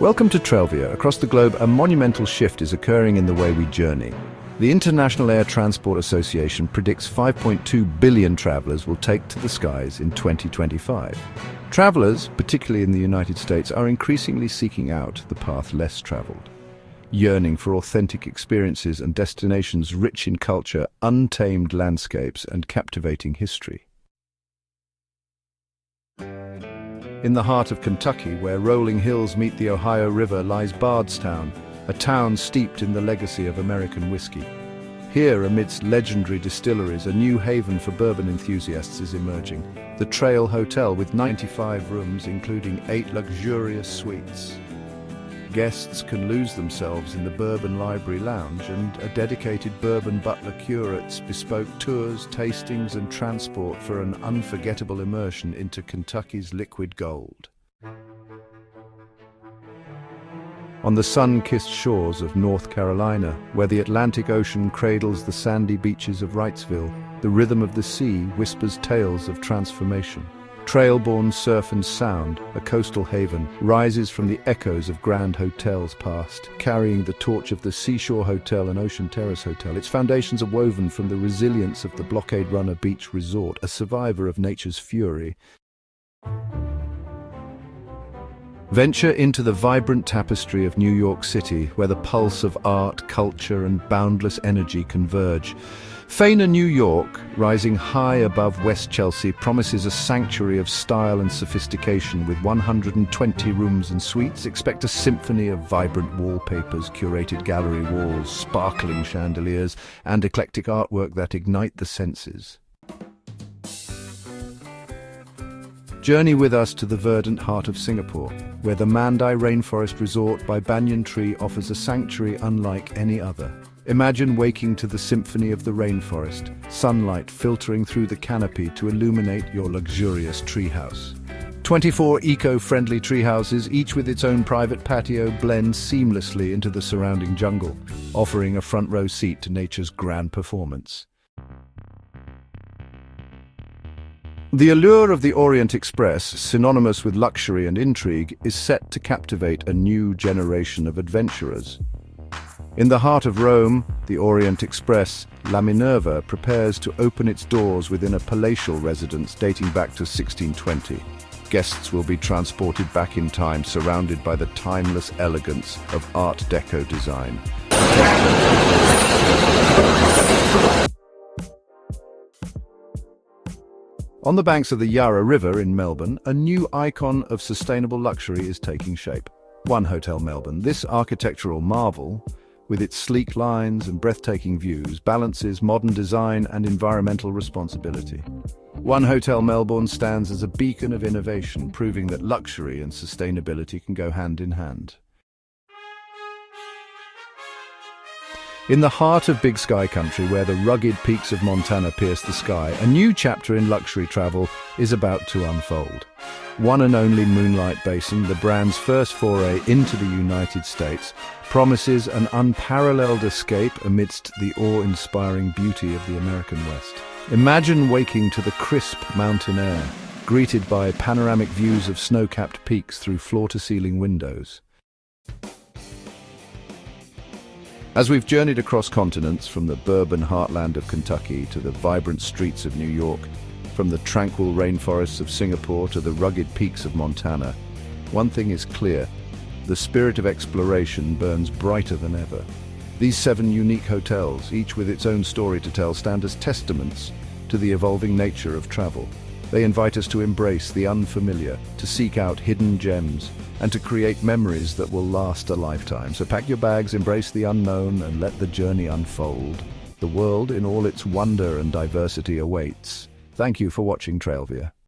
Welcome to Trailvia. Across the globe, a monumental shift is occurring in the way we journey. The International Air Transport Association predicts 5.2 billion travelers will take to the skies in 2025. Travelers, particularly in the United States, are increasingly seeking out the path less traveled, yearning for authentic experiences and destinations rich in culture, untamed landscapes, and captivating history. In the heart of Kentucky, where rolling hills meet the Ohio River, lies Bardstown, a town steeped in the legacy of American whiskey. Here, amidst legendary distilleries, a new haven for bourbon enthusiasts is emerging. The Trail Hotel, with 95 rooms, including 8 luxurious suites. Guests can lose themselves in the Bourbon Library Lounge, and a dedicated bourbon butler curates bespoke tours, tastings, and transport for an unforgettable immersion into Kentucky's liquid gold. On the sun-kissed shores of North Carolina, where the Atlantic Ocean cradles the sandy beaches of Wrightsville, the rhythm of the sea whispers tales of transformation. Trail-born surf and sound, a coastal haven, rises from the echoes of grand hotels past, carrying the torch of the Seashore Hotel and Ocean Terrace Hotel. Its foundations are woven from the resilience of the Blockade Runner Beach Resort, a survivor of nature's fury. Venture into the vibrant tapestry of New York City, where the pulse of art, culture, and boundless energy converge. Faena New York, rising high above West Chelsea, promises a sanctuary of style and sophistication. With 120 rooms and suites, expect a symphony of vibrant wallpapers, curated gallery walls, sparkling chandeliers, and eclectic artwork that ignite the senses. Journey with us to the verdant heart of Singapore, where the Mandai Rainforest Resort by Banyan Tree offers a sanctuary unlike any other. Imagine waking to the symphony of the rainforest, sunlight filtering through the canopy to illuminate your luxurious treehouse. 24 eco-friendly treehouses, each with its own private patio, blend seamlessly into the surrounding jungle, offering a front-row seat to nature's grand performance. The allure of the Orient Express, synonymous with luxury and intrigue, is set to captivate a new generation of adventurers. In the heart of Rome, the Orient Express La Minerva prepares to open its doors within a palatial residence dating back to 1620. Guests will be transported back in time, surrounded by the timeless elegance of Art Deco design. On the banks of the Yarra River in Melbourne, a new icon of sustainable luxury is taking shape. One Hotel Melbourne, this architectural marvel, with its sleek lines and breathtaking views, balances modern design and environmental responsibility. One Hotel Melbourne stands as a beacon of innovation, proving that luxury and sustainability can go hand in hand. In the heart of Big Sky Country, where the rugged peaks of Montana pierce the sky, a new chapter in luxury travel is about to unfold. One and only Moonlight Basin, the brand's first foray into the United States, promises an unparalleled escape amidst the awe-inspiring beauty of the American West. Imagine waking to the crisp mountain air, greeted by panoramic views of snow-capped peaks through floor-to-ceiling windows. As we've journeyed across continents, from the bourbon heartland of Kentucky to the vibrant streets of New York, from the tranquil rainforests of Singapore to the rugged peaks of Montana, one thing is clear: the spirit of exploration burns brighter than ever. These 7 unique hotels, each with its own story to tell, stand as testaments to the evolving nature of travel. They invite us to embrace the unfamiliar, to seek out hidden gems, and to create memories that will last a lifetime. So pack your bags, embrace the unknown, and let the journey unfold. The world in all its wonder and diversity awaits. Thank you for watching Trailvia.